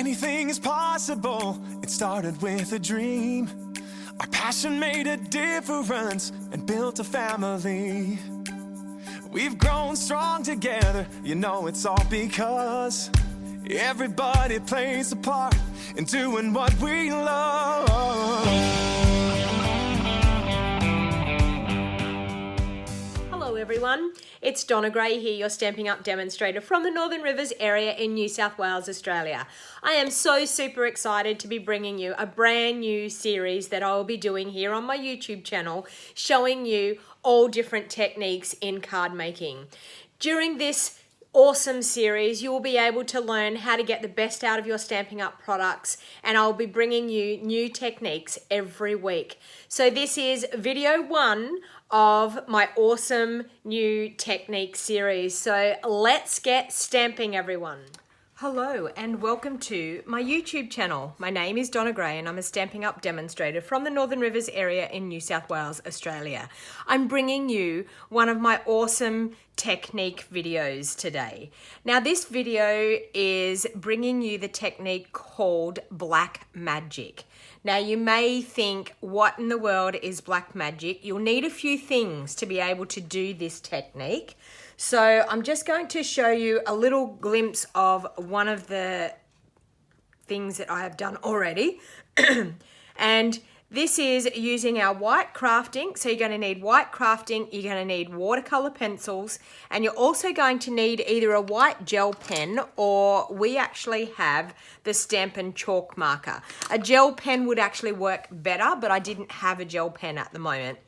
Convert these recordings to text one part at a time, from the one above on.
Anything is possible, it started with a dream. Our passion made a difference and built a family. We've grown strong together, you know it's all because everybody plays a part in doing what we love. Hello everyone, it's Donna Gray here, your Stampin' Up! Demonstrator from the Northern Rivers area in New South Wales, Australia. I am so super excited to be bringing you a brand new series that I will be doing here on my YouTube channel, showing you all different techniques in card making. During this awesome series, you will be able to learn how to get the best out of your Stampin' Up! Products, and I'll be bringing you new techniques every week. So this is video 1 of my awesome new technique series. So let's get stamping, everyone. Hello and welcome to my YouTube channel. My name is Donna Gray and I'm a Stampin' Up! Demonstrator from the Northern Rivers area in New South Wales, Australia. I'm bringing you one of my awesome technique videos today. Now this video is bringing you the technique called Black Magic. Now you may think, what in the world is black magic? You'll need a few things to be able to do this technique. So I'm just going to show you a little glimpse of one of the things that I have done already. And this is using our white craft ink. So you're going to need white craft ink, you're going to need watercolor pencils, and you're also going to need either a white gel pen, or we actually have the Stampin' chalk marker. A gel pen would actually work better, but I didn't have a gel pen at the moment.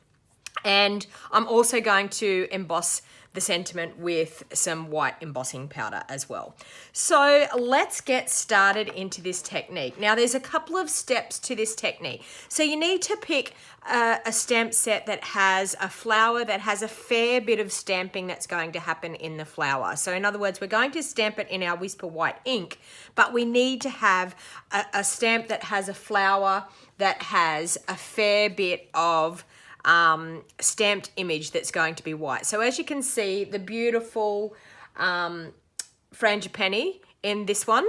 And I'm also going to emboss the sentiment with some white embossing powder as well. So let's get started into this technique. Now there's a couple of steps to this technique. So you need to pick a stamp set that has a flower that has a fair bit of stamping that's going to happen in the flower. So in other words, we're going to stamp it in our Whisper White ink, but we need to have a stamp that has a flower that has a fair bit of stamped image that's going to be white. So as you can see, the beautiful frangipani in this one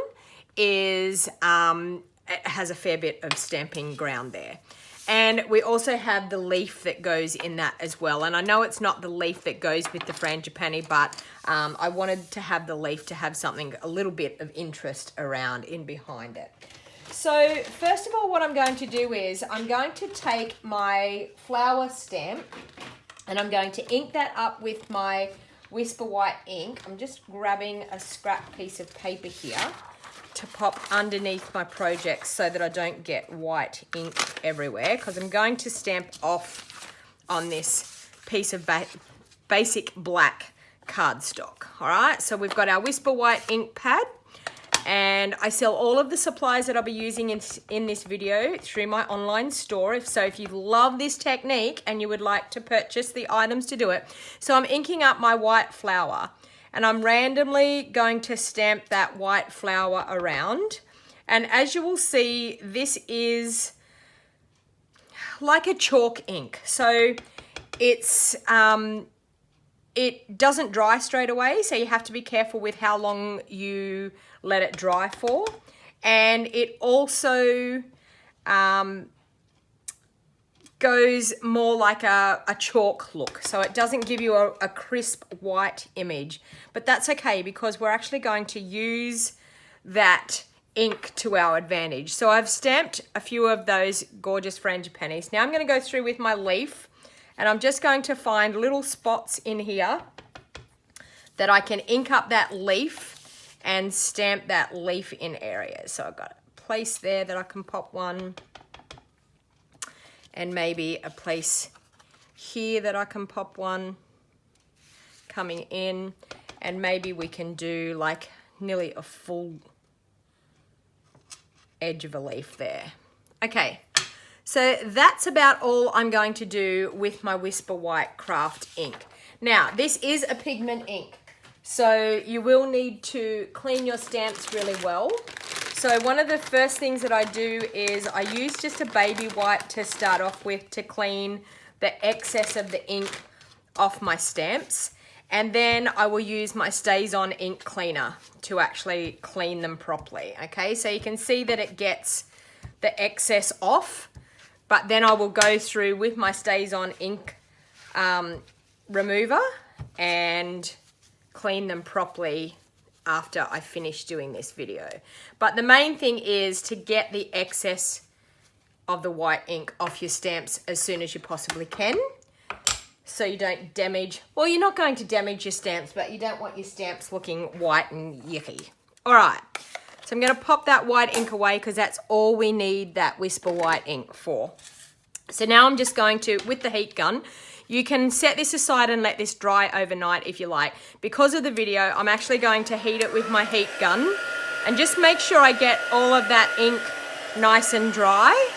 is it has a fair bit of stamping ground there. And we also have the leaf that goes in that as well. And I know it's not the leaf that goes with the frangipani, but I wanted to have the leaf to have something, a little bit of interest around in behind it. So first of all, what I'm going to do is I'm going to take my flower stamp and I'm going to ink that up with my Whisper White ink. I'm just grabbing a scrap piece of paper here to pop underneath my project so that I don't get white ink everywhere, because I'm going to stamp off on this piece of basic black cardstock. All right, so we've got our Whisper White ink pad. And I sell all of the supplies that I'll be using in this video through my online store. So if you love this technique and you would like to purchase the items to do it. So I'm inking up my white flower and I'm randomly going to stamp that white flower around. And as you will see, this is like a chalk ink. So it's it doesn't dry straight away, so you have to be careful with how long you let it dry for. And it also goes more like a chalk look, so it doesn't give you a crisp white image. But that's okay, because we're actually going to use that ink to our advantage. So I've stamped a few of those gorgeous frangipanis. Now I'm going to go through with my leaf, and I'm just going to find little spots in here that I can ink up that leaf and stamp that leaf in areas. So I've got a place there that I can pop one, and maybe a place here that I can pop one coming in, and maybe we can do like nearly a full edge of a leaf there. Okay. So that's about all I'm going to do with my Whisper White craft ink. Now, this is a pigment ink, so you will need to clean your stamps really well. So one of the first things that I do is I use just a baby wipe to start off with to clean the excess of the ink off my stamps. And then I will use my Stays On ink cleaner to actually clean them properly, okay? So you can see that it gets the excess off, but then I will go through with my Stays On ink remover and clean them properly after I finish doing this video. But the main thing is to get the excess of the white ink off your stamps as soon as you possibly can, so you don't damage, well, you're not going to damage your stamps, but you don't want your stamps looking white and yucky. All right, so I'm going to pop that white ink away because that's all we need that Whisper white ink for. So now I'm just going to, with the heat gun, you can set this aside and let this dry overnight if you like. Because of the video, I'm actually going to heat it with my heat gun and just make sure I get all of that ink nice and dry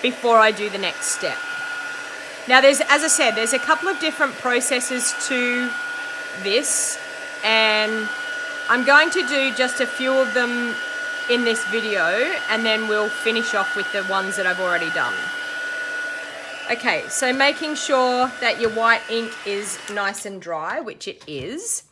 before I do the next step. Now there's, as I said, there's a couple of different processes to this, and I'm going to do just a few of them in this video, and then we'll finish off with the ones that I've already done. Okay, so making sure that your white ink is nice and dry, which it is.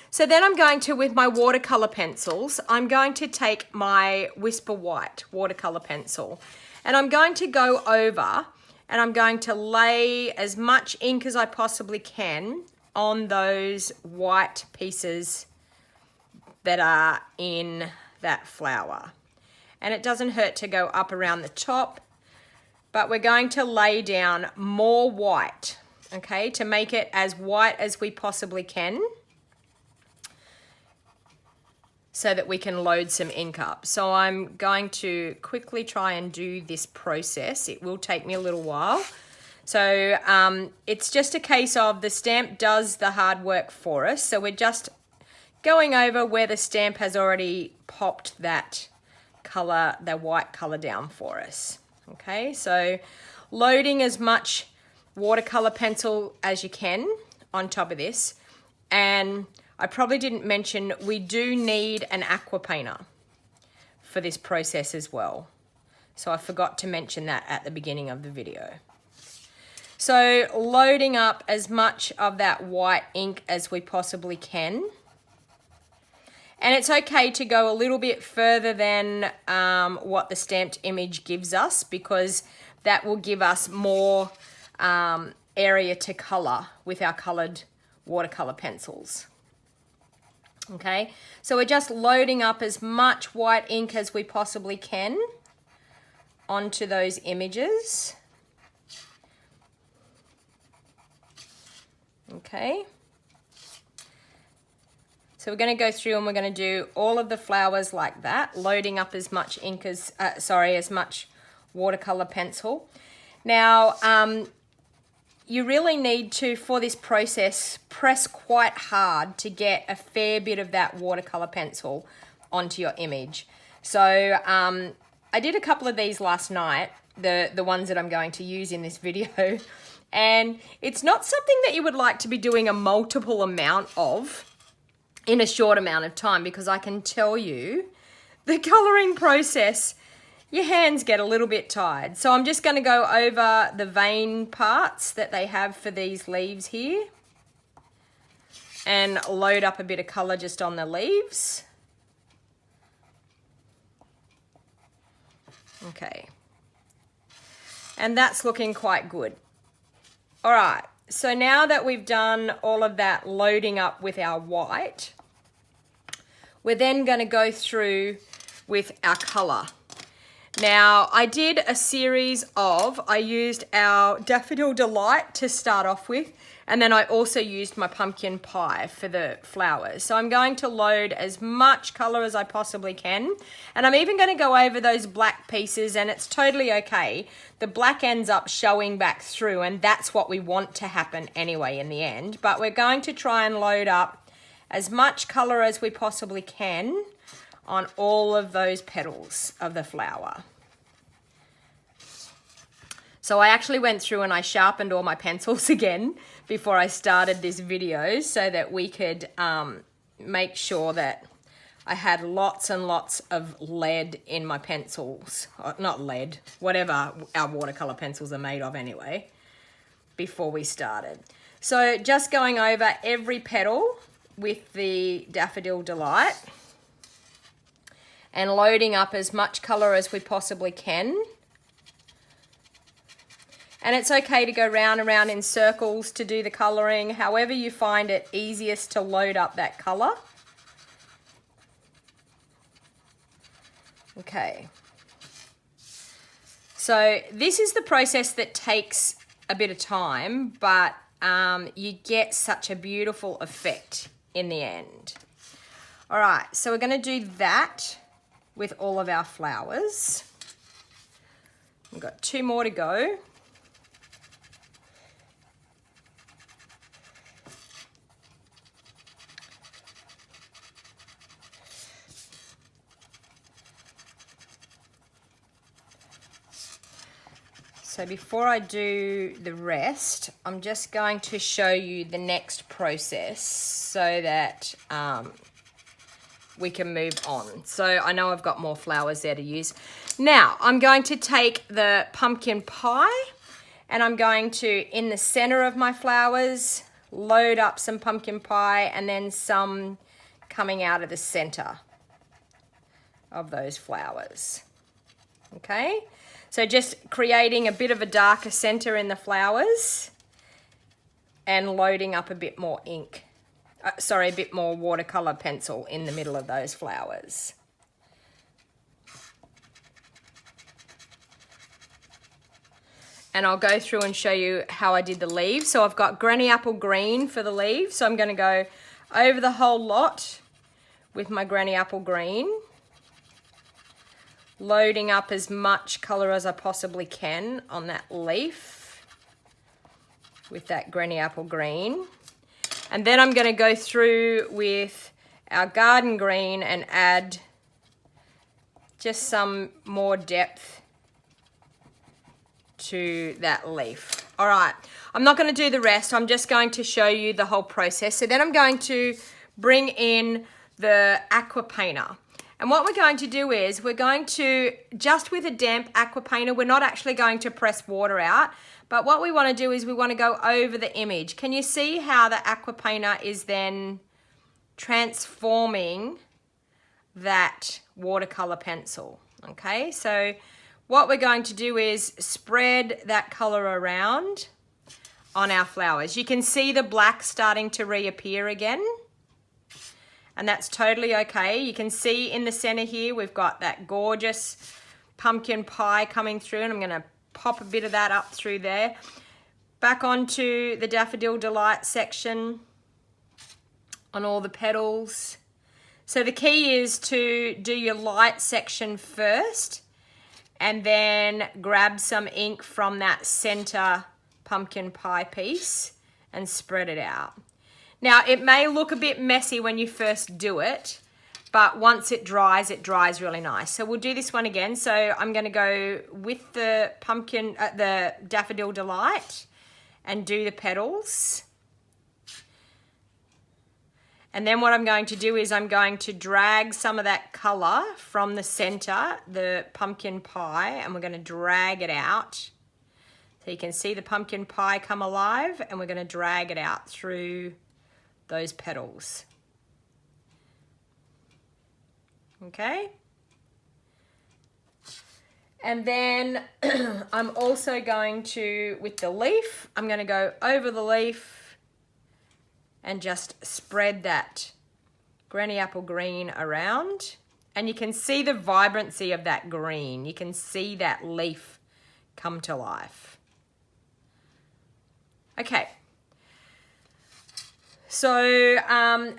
So then I'm going to, with my watercolor pencils, I'm going to take my Whisper White watercolor pencil, and I'm going to go over and I'm going to lay as much ink as I possibly can on those white pieces that are in that flower. And it doesn't hurt to go up around the top, but we're going to lay down more white, okay, to make it as white as we possibly can, so that we can load some ink up. So I'm going to quickly try and do this process. It will take me a little while. So it's just a case of the stamp does the hard work for us. So we're just going over where the stamp has already popped that color, the white color down for us. Okay, so loading as much watercolor pencil as you can on top of this. And I probably didn't mention, we do need an aqua painter for this process as well. So I forgot to mention that at the beginning of the video. So loading up as much of that white ink as we possibly can. And it's okay to go a little bit further than what the stamped image gives us, because that will give us more area to color with our colored watercolor pencils. Okay, so we're just loading up as much white ink as we possibly can onto those images. Okay, so we're going to go through and we're going to do all of the flowers like that, loading up as much ink as, as much watercolor pencil. Now, you really need to, for this process, press quite hard to get a fair bit of that watercolor pencil onto your image. So I did a couple of these last night, the ones that I'm going to use in this video, and it's not something that you would like to be doing a multiple amount of in a short amount of time, because I can tell you the coloring process, your hands get a little bit tired. So I'm just going to go over the vein parts that they have for these leaves here and load up a bit of color just on the leaves. Okay. And that's looking quite good. All right. So now that we've done all of that loading up with our white, we're then going to go through with our color. Now, I did a series of, I used our Daffodil Delight to start off with, and then I also used my pumpkin pie for the flowers. So I'm going to load as much color as I possibly can, and I'm even going to go over those black pieces, and it's totally okay. The black ends up showing back through, and that's what we want to happen anyway in the end. But we're going to try and load up as much color as we possibly can on all of those petals of the flower. So I actually went through and I sharpened all my pencils again before I started this video, so that we could make sure that I had lots and lots of lead in my pencils. Not lead, whatever our watercolor pencils are made of anyway, before we started. So just going over every petal with the Daffodil Delight and loading up as much colour as we possibly can. And it's okay to go round and round in circles to do the colouring, however you find it easiest to load up that colour. Okay. So this is the process that takes a bit of time, but you get such a beautiful effect in the end. All right, so we're going to do that with all of our flowers. We've got 2 more to go. So before I do the rest, I'm just going to show you the next process so that we can move on. So I know I've got more flowers there to use. Now I'm going to take the pumpkin pie and I'm going to, in the center of my flowers, load up some pumpkin pie and then some coming out of the center of those flowers. Okay? So just creating a bit of a darker center in the flowers and loading up a bit more ink. A bit more watercolor pencil in the middle of those flowers. And I'll go through and show you how I did the leaves. So I've got Granny Apple Green for the leaves. So I'm going to go over the whole lot with my Granny Apple Green, loading up as much colour as I possibly can on that leaf with that Granny Apple Green. And then I'm going to go through with our Garden Green and add just some more depth to that leaf. All right, I'm not going to do the rest. I'm just going to show you the whole process. So then I'm going to bring in the aqua painter. And what we're going to do is we're going to, just with a damp aqua painter, we're not actually going to press water out, but what we want to do is we want to go over the image. Can you see how the aqua painter is then transforming that watercolor pencil? Okay, so what we're going to do is spread that color around on our flowers. You can see the black starting to reappear again. And that's totally okay. You can see in the center here, we've got that gorgeous pumpkin pie coming through, and I'm gonna pop a bit of that up through there. Back onto the Daffodil Delight section on all the petals. So the key is to do your light section first and then grab some ink from that center pumpkin pie piece and spread it out. Now, it may look a bit messy when you first do it, but once it dries really nice. So we'll do this one again. So I'm going to go with the the Daffodil Delight and do the petals. And then what I'm going to do is I'm going to drag some of that color from the center, the pumpkin pie, and we're going to drag it out. So you can see the pumpkin pie come alive, and we're going to drag it out through those petals. Okay. And then I'm also going to, with the leaf, I'm going to go over the leaf and just spread that Granny Apple Green around. And you can see the vibrancy of that green. You can see that leaf come to life. Okay. So I'll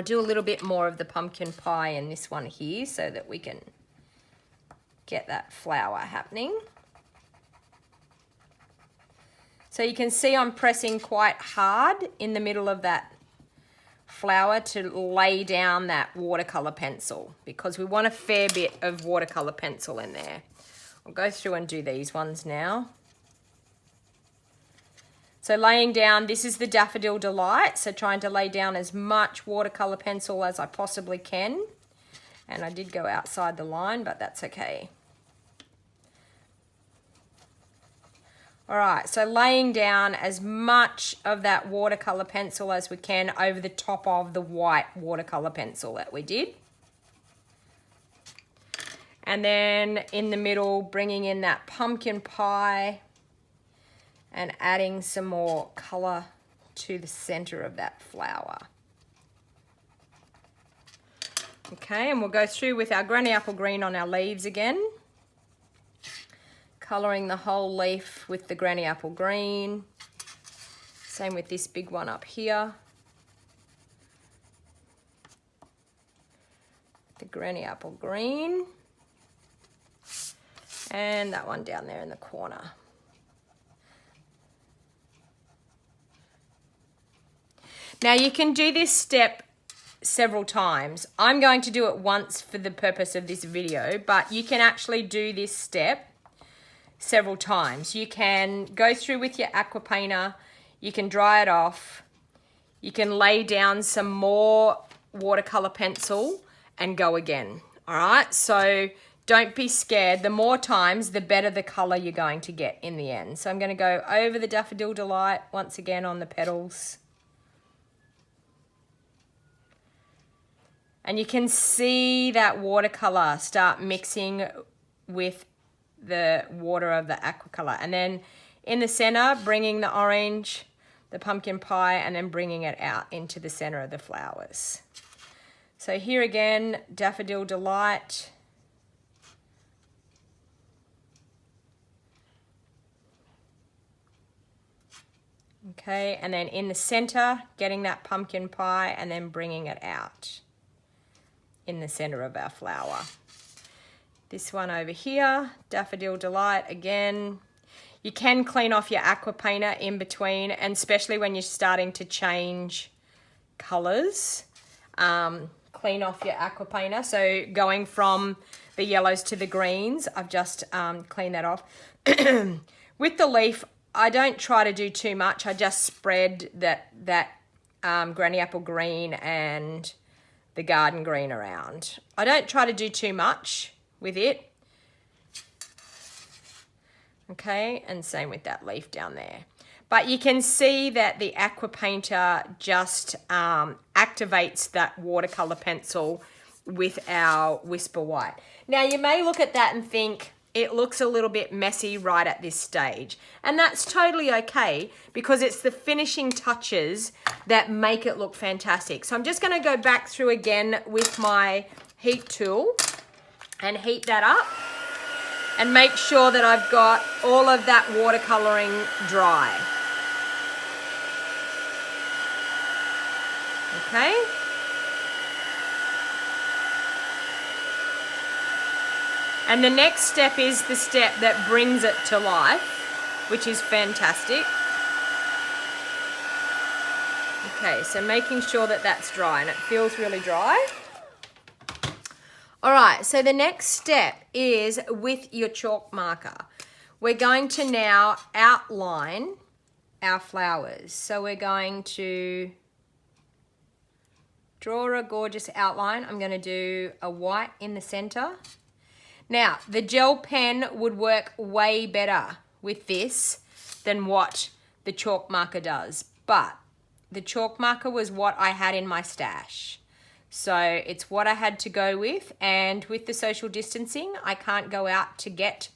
do a little bit more of the pumpkin pie in this one here so that we can get that flower happening. So you can see I'm pressing quite hard in the middle of that flower to lay down that watercolor pencil because we want a fair bit of watercolor pencil in there. I'll go through and do these ones now. So laying down, this is the Daffodil Delight, so trying to lay down as much watercolor pencil as I possibly can. And I did go outside the line, but that's okay. All right, so laying down as much of that watercolor pencil as we can over the top of the white watercolor pencil that we did. And then in the middle, bringing in that pumpkin pie and adding some more color to the center of that flower. Okay, and we'll go through with our granny apple green on our leaves again. Colouring the whole leaf with the granny apple green. Same with this big one up here. The granny apple green. And that one down there in the corner. Now you can do this step several times. I'm going to do it once for the purpose of this video, but you can actually do this step several times. You can go through with your aqua painter, you can dry it off, you can lay down some more watercolor pencil and go again. All right, so don't be scared. The more times, the better the color you're going to get in the end. So I'm going to go over the Daffodil Delight once again on the petals. And you can see that watercolor start mixing with the water of the aqua color. And then in the center, bringing the orange, the pumpkin pie, and then bringing it out into the center of the flowers. So here again, Daffodil Delight. Okay, and then in the center, getting that pumpkin pie and then bringing it out in the center of our flower. This one over here, Daffodil Delight again. You can clean off your aqua painter in between, and especially when you're starting to change colors. Clean off your aqua painter. So going from the yellows to the greens, I've just cleaned that off. With the leaf, I don't try to do too much. I just spread that granny apple green and the garden green around. I don't try to do too much with it. Okay, and same with that leaf down there. But you can see that the aqua painter just activates that watercolor pencil with our Whisper White. Now you may look at that and think it looks a little bit messy right at this stage. And that's totally okay, because it's the finishing touches that make it look fantastic. So I'm just gonna go back through again with my heat tool and heat that up and make sure that I've got all of that watercoloring dry. Okay. And the next step is the step that brings it to life, which is fantastic. Okay, so making sure that that's dry, and it feels really dry. All right, so the next step is with your chalk marker. We're going to now outline our flowers. So we're going to draw a gorgeous outline. I'm going to do a white in the center. Now, the gel pen would work way better with this than what the chalk marker does, but the chalk marker was what I had in my stash. So it's what I had to go with, and with the social distancing, I can't go out to get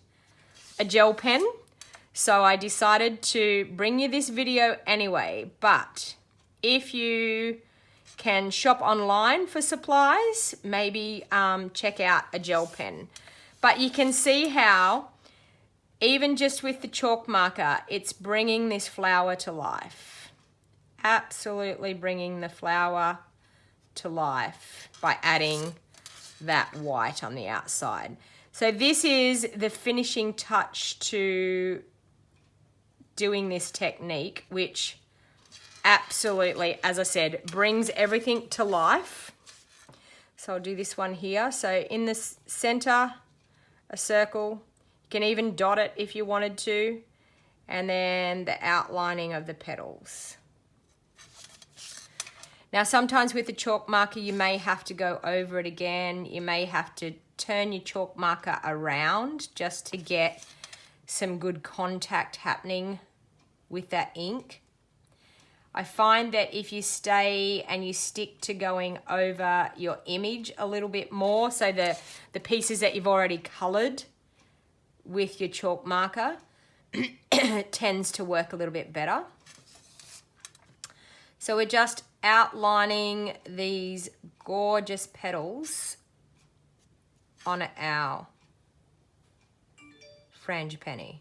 a gel pen. So I decided to bring you this video anyway, but if you can shop online for supplies, maybe check out a gel pen. But you can see how, even just with the chalk marker, it's bringing this flower to life. Absolutely bringing the flower to life by adding that white on the outside. So this is the finishing touch to doing this technique, which absolutely, as I said, brings everything to life. So I'll do this one here. So in the center, a circle. You can even dot it if you wanted to. And then the outlining of the petals. Now sometimes with the chalk marker you may have to go over it again. You may have to turn your chalk marker around just to get some good contact happening with that ink. I find that if you stay and you stick to going over your image a little bit more, so the pieces that you've already coloured with your chalk marker, it tends to work a little bit better. So we're just outlining these gorgeous petals on our frangipani.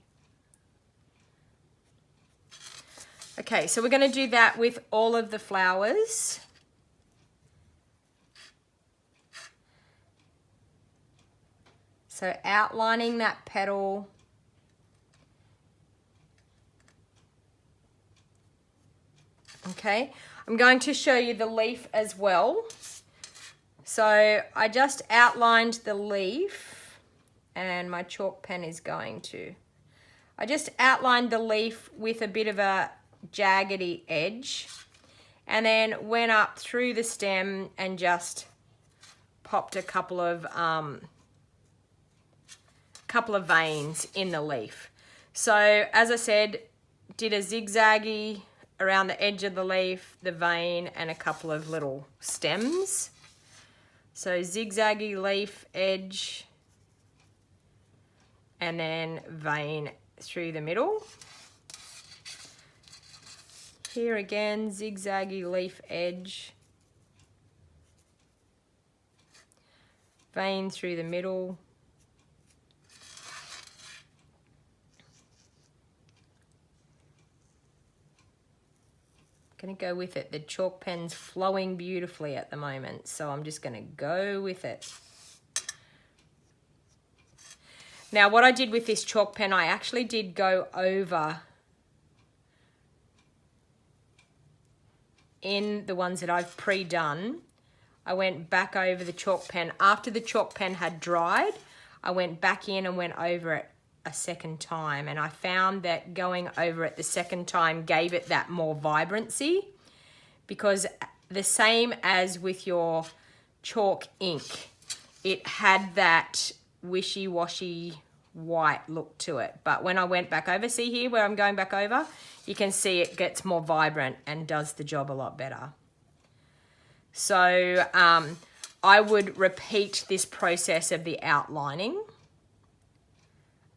Okay, so we're going to do that with all of the flowers. So outlining that petal. Okay, I'm going to show you the leaf as well. So I just outlined the leaf and my chalk pen is going to. I just outlined the leaf with a bit of a jaggedy edge and then went up through the stem and just popped a couple of veins in the leaf. So as I said, did a zigzaggy around the edge of the leaf, the vein, and a couple of little stems. So zigzaggy leaf edge and then vein through the middle. Here again, zigzaggy leaf edge, vein through the middle. Going to go with it. The chalk pen's flowing beautifully at the moment, so I'm just going to go with it. Now what I did with this chalk pen, I actually did go over in the ones that I've pre-done. I went back over the chalk pen. After the chalk pen had dried, I went back in and went over it a second time, and I found that going over it the second time gave it that more vibrancy, because the same as with your chalk ink, it had that wishy-washy white look to it. But when I went back over, see here where I'm going back over, you can see it gets more vibrant and does the job a lot better. So I would repeat this process of the outlining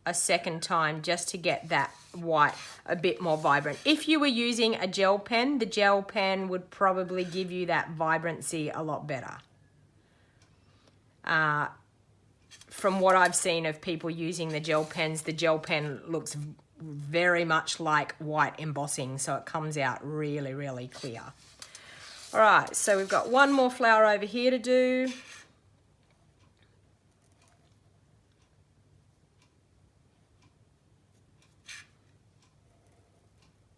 a second time just to get that white a bit more vibrant. If you were using a gel pen, the gel pen would probably give you that vibrancy a lot better. From what I've seen of people using the gel pens, the gel pen looks very much like white embossing, so it comes out really, really clear. All right, so we've got one more flower over here to do.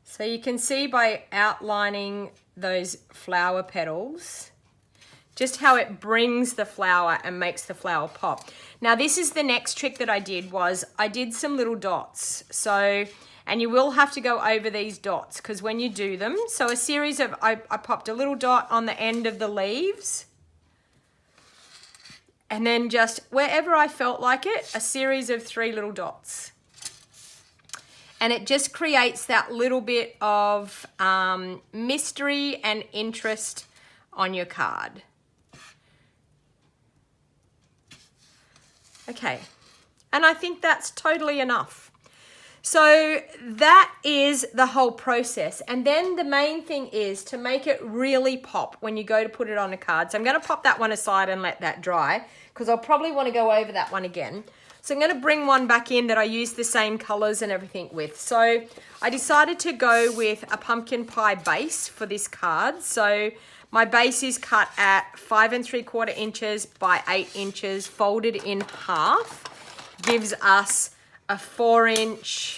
So you can see by outlining those flower petals, just how it brings the flower and makes the flower pop. Now this is the next trick that I did, was I did some little dots. So, and you will have to go over these dots because when you do them, so a series of, I popped a little dot on the end of the leaves, and then just wherever I felt like it, a series of 3 little dots. And it just creates that little bit of mystery and interest on your card. Okay, and I think that's totally enough. So that is the whole process. And then the main thing is to make it really pop when you go to put it on a card. So I'm going to pop that one aside and let that dry because I'll probably want to go over that one again. So I'm going to bring one back in that I use the same colors and everything with. So I decided to go with a pumpkin pie base for this card. So my base is cut at 5 3/4 inches by 8 inches, folded in half. Gives us a 4-inch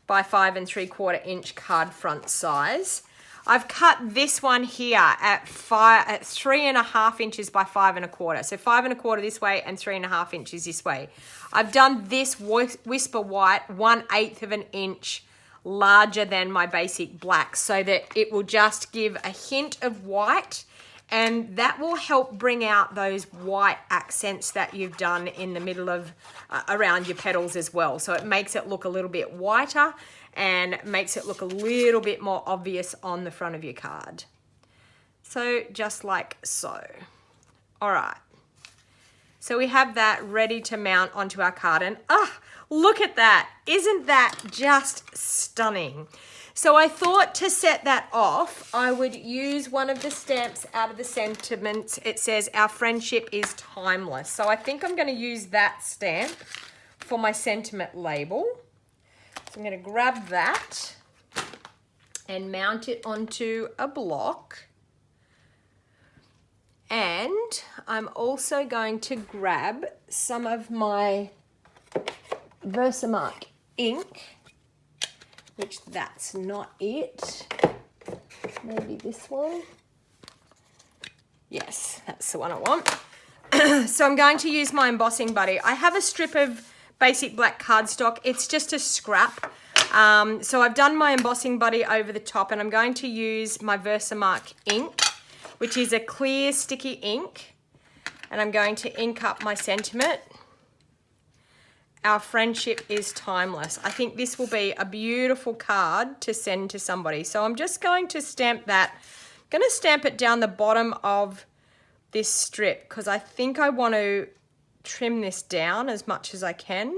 by 5 3/4 inch card front size. I've cut this one here at 3.5 inches by 5 1/4. So 5 1/4 this way and 3.5 inches this way. I've done this whisper white 1/8 of an inch larger than my basic black so that it will just give a hint of white and that will help bring out those white accents that you've done in the middle of around your petals as well. So it makes it look a little bit whiter and makes it look a little bit more obvious on the front of your card. So just like so. All right. So we have that ready to mount onto our card, and look at that. Isn't that just stunning? So I thought to set that off, I would use one of the stamps out of the sentiments. It says, our friendship is timeless. So I think I'm going to use that stamp for my sentiment label. So I'm going to grab that and mount it onto a block. And I'm also going to grab some of my Versamark ink, which that's not it. Maybe this one. Yes, that's the one I want. So I'm going to use my embossing buddy. I have a strip of basic black cardstock. It's just a scrap. So I've done my embossing buddy over the top, and I'm going to use my Versamark ink, which is a clear sticky ink, and I'm going to ink up my sentiment. Our friendship is timeless. I think this will be a beautiful card to send to somebody. So I'm just going to stamp that. I'm going to stamp it down the bottom of this strip because I think I want to trim this down as much as I can.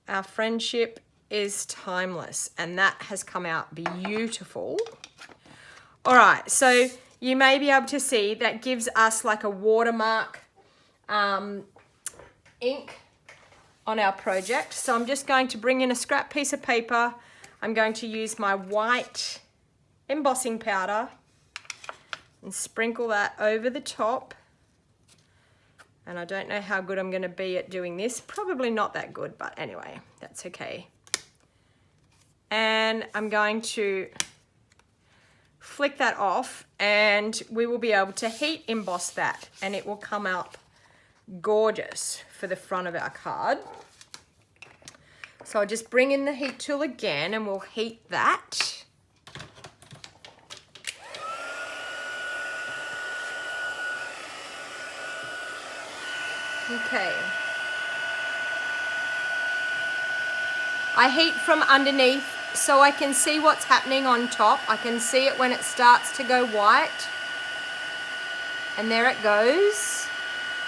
Our friendship is timeless, and that has come out beautiful. All right, so you may be able to see that gives us like a watermark ink on our project. So I'm just going to bring in a scrap piece of paper. I'm going to use my white embossing powder and sprinkle that over the top. And I don't know how good I'm going to be at doing this. Probably not that good, but anyway, that's okay. And I'm going to flick that off, and we will be able to heat emboss that, and it will come out gorgeous for the front of our card. So I'll just bring in the heat tool again, and we'll heat that. Okay. I heat from underneath so I can see what's happening on top. I can see it when it starts to go white. And there it goes,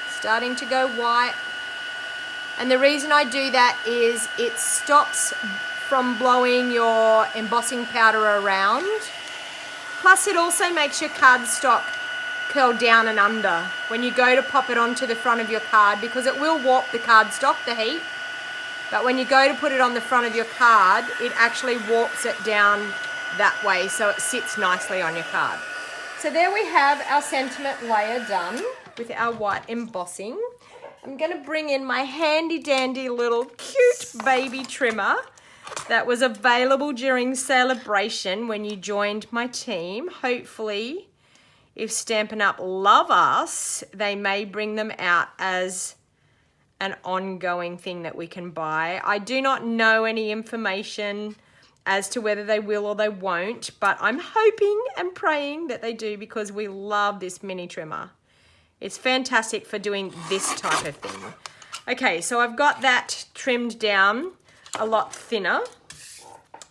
starting to go white. And the reason I do that is it stops from blowing your embossing powder around. Plus it also makes your cardstock curl down and under when you go to pop it onto the front of your card, because it will warp the cardstock, the heat. But when you go to put it on the front of your card, it actually warps it down that way so it sits nicely on your card. So there we have our sentiment layer done with our white embossing. I'm going to bring in my handy dandy little cute baby trimmer that was available during celebration when you joined my team. Hopefully, if Stampin' Up! Love us, they may bring them out as an ongoing thing that we can buy. I do not know any information as to whether they will or they won't, but I'm hoping and praying that they do, because we love this mini trimmer. It's fantastic for doing this type of thing. Okay, so I've got that trimmed down a lot thinner.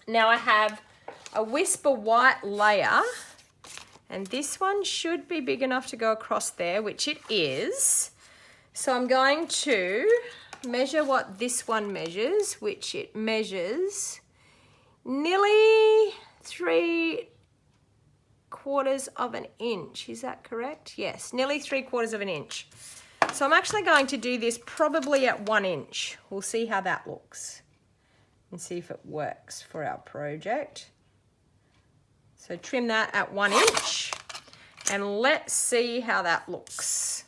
Now I have a Whisper White layer, and this one should be big enough to go across there, which it is. So I'm going to measure what this one measures, which it measures nearly 3/4 of an inch. Is that correct? Yes, nearly 3/4 of an inch. So I'm actually going to do this probably at 1 inch. We'll see how that looks and see if it works for our project. So trim that at 1 inch, and let's see how that looks.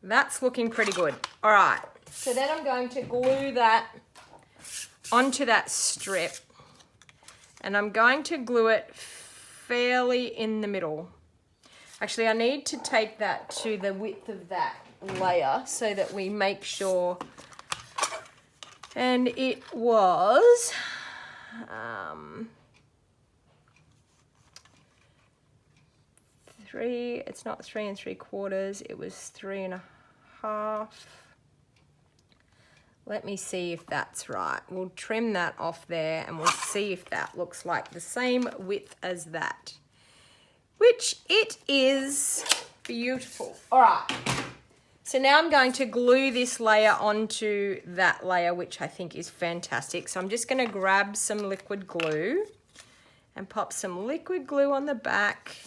That's looking pretty good. All right, so then I'm going to glue that onto that strip, and I'm going to glue it fairly in the middle. Actually, I need to take that to the width of that layer so that we make sure. And it was it's not 3 3/4, it was 3 1/2. Let me see if that's right. We'll trim that off there and we'll see if that looks like the same width as that, which it is. Beautiful. All right. So now I'm going to glue this layer onto that layer, which I think is fantastic. So I'm just going to grab some liquid glue and pop some liquid glue on the back.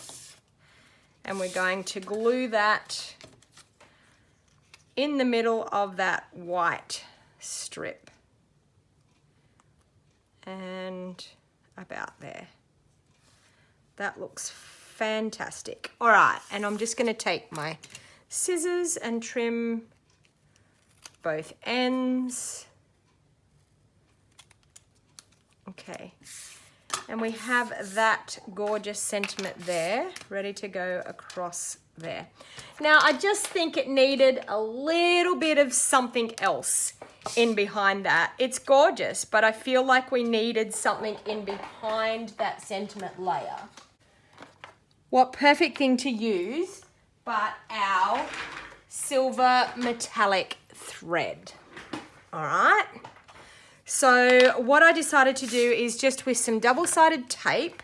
And we're going to glue that in the middle of that white strip. And about there. That looks fantastic. All right, and I'm just going to take my scissors and trim both ends. Okay, and we have that gorgeous sentiment there ready to go across there. Now I just think it needed a little bit of something else in behind that. It's gorgeous, but I feel like we needed something in behind that sentiment layer. What perfect thing to use but our silver metallic thread. All right. So what I decided to do is just with some double-sided tape,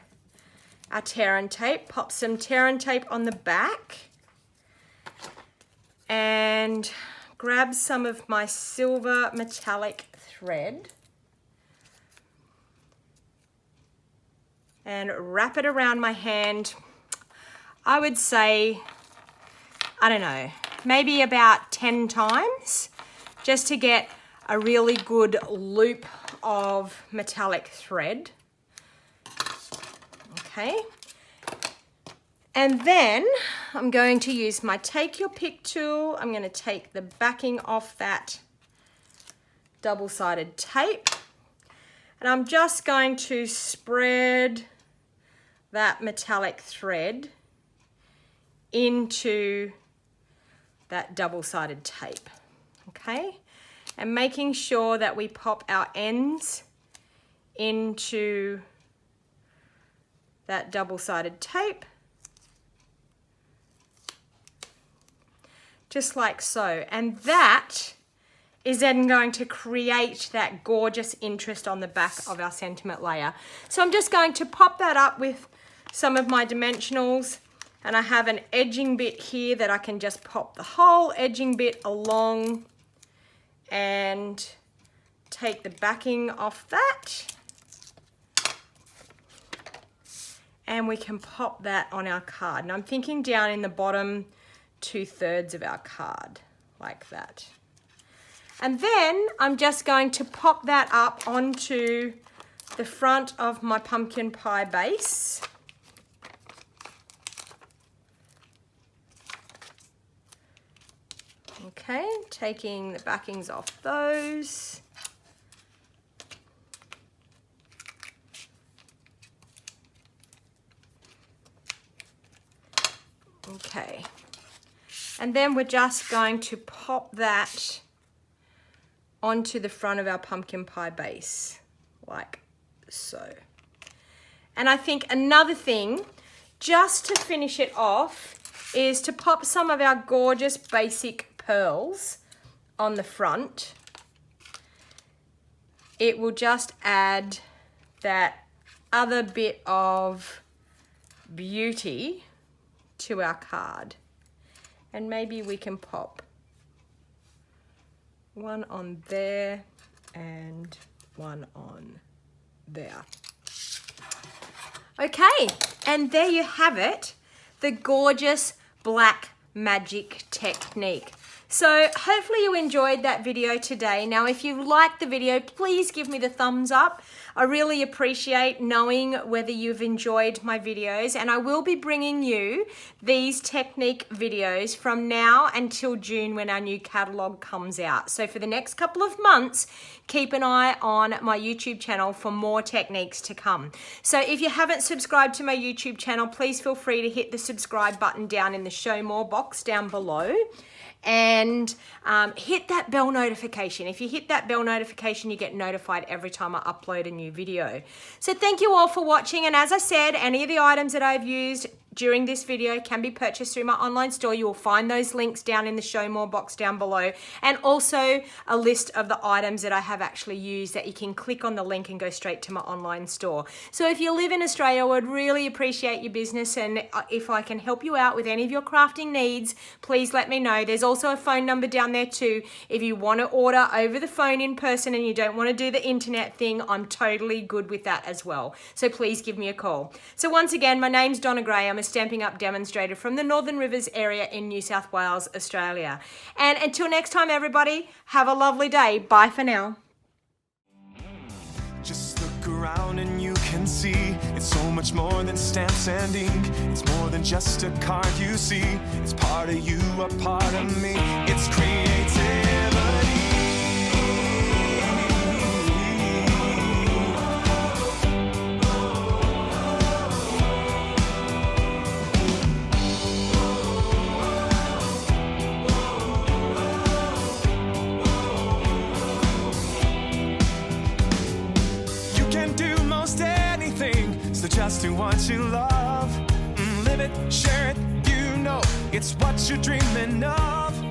our tear and tape, pop some tear and tape on the back and grab some of my silver metallic thread and wrap it around my hand. I would say, I don't know, maybe about 10 times just to get a really good loop of metallic thread. Okay. And then I'm going to use my Take Your Pick tool. I'm going to take the backing off that double-sided tape. And I'm just going to spread that metallic thread into that double-sided tape, okay? And making sure that we pop our ends into that double-sided tape, just like so. And that is then going to create that gorgeous interest on the back of our sentiment layer. So I'm just going to pop that up with some of my dimensionals. And I have an edging bit here that I can just pop the whole edging bit along and take the backing off that. And we can pop that on our card. And I'm thinking down in the bottom 2/3 of our card, like that. And then I'm just going to pop that up onto the front of my pumpkin pie base. Okay, taking the backings off those. Okay, and then we're just going to pop that onto the front of our pumpkin pie base, like so. And I think another thing, just to finish it off, is to pop some of our gorgeous basic pearls on the front. It will just add that other bit of beauty to our card. And maybe we can pop one on there and one on there. Okay, and there you have it, the gorgeous black magic technique. So hopefully you enjoyed that video today. Now, if you liked the video, please give me the thumbs up. I really appreciate knowing whether you've enjoyed my videos, and I will be bringing you these technique videos from now until June when our new catalog comes out. So for the next couple of months, keep an eye on my YouTube channel for more techniques to come. So if you haven't subscribed to my YouTube channel, please feel free to hit the subscribe button down in the show more box down below. And hit that bell notification. If you hit that bell notification, you get notified every time I upload a new video. So thank you all for watching. And as I said, any of the items that I've used, during this video can be purchased through my online store. You will find those links down in the show more box down below, and also a list of the items that I have actually used that you can click on the link and go straight to my online store. So if you live in Australia, I would really appreciate your business, and if I can help you out with any of your crafting needs, please let me know. There's also a phone number down there too. If you want to order over the phone in person and you don't want to do the internet thing, I'm totally good with that as well. So please give me a call. So once again, my name's Donna Gray. I'm a Stampin' Up! Demonstrator from the Northern Rivers area in New South Wales, Australia. And until next time, everybody, have a lovely day. Bye for now. Just look around and you can see it's so much more than stamps and ink. It's more than just a card you see. It's part of you, a part of me. It's creativity. So just do what you love, live it, share it, you know it's what you're dreaming of.